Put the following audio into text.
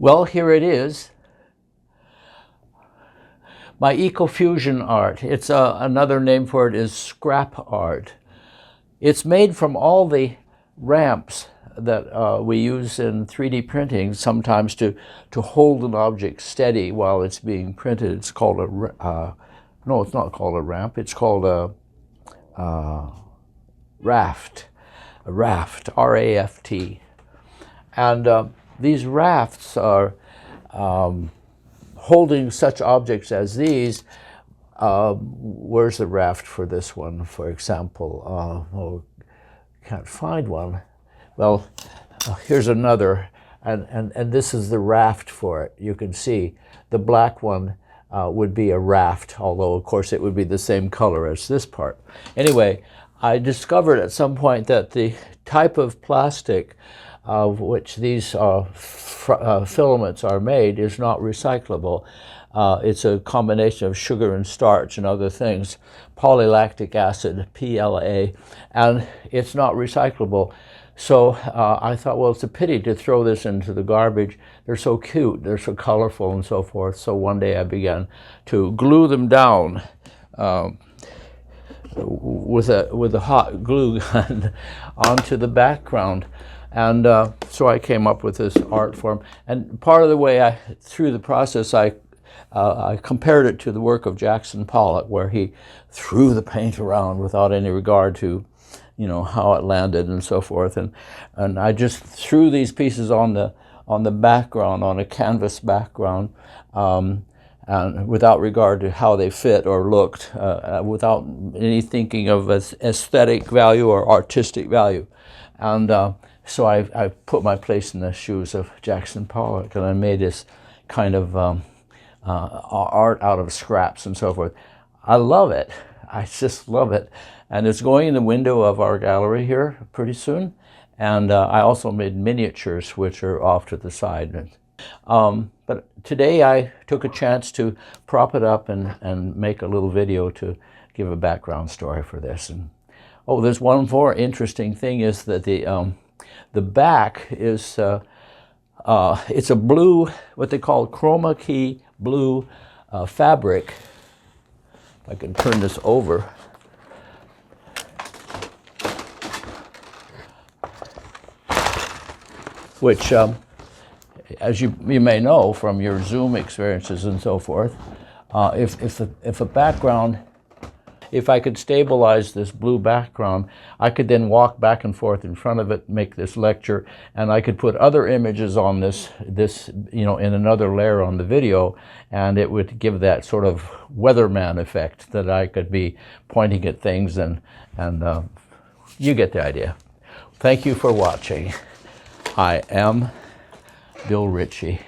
Well, here it is. My Ecofusion art. It's another name for it is scrap art. It's made from all the ramps that we use in 3D printing sometimes to hold an object steady while it's being printed. It's called a, no, it's not called a ramp. It's called a raft. A raft, R-A-F-T. And these rafts are holding such objects as these. Where's the raft for this one, for example? Oh, can't find one. Well, here's another, and this is the raft for it. You can see the black one would be a raft, although of course it would be the same color as this part. Anyway, I discovered at some point that the type of plastic of which these filaments are made is not recyclable. It's a combination of sugar and starch and other things, polylactic acid, PLA, and it's not recyclable. So I thought, well, it's a pity to throw this into the garbage. They're so cute, they're so colorful and so forth. So one day I began to glue them down with a hot glue gun onto the background. And so I came up with this art form. And part of the way through the process, I compared it to the work of Jackson Pollack, where he threw the paint around without any regard to, you know, how it landed and so forth. And I just threw these pieces on the background, on a canvas background, and without regard to how they fit or looked, without any thinking of aesthetic value or artistic value. And so I put my place in the shoes of Jackson Pollack, and I made this kind of art out of scraps and so forth. I love it. I just love it. And it's going in the window of our gallery here pretty soon. And I also made miniatures, which are off to the side. But today I took a chance to prop it up and make a little video to give a background story for this. And oh, there's one more interesting thing is that the back is, it's a blue, what they call chroma key blue fabric. If I can turn this over. Which, as you may know from your Zoom experiences and so forth, if a background, if I could stabilize this blue background, I could then walk back and forth in front of it, make this lecture, and I could put other images on this, you know, in another layer on the video, and it would give that sort of weatherman effect that I could be pointing at things, and you get the idea. Thank you for watching. I am Bill Ritchie.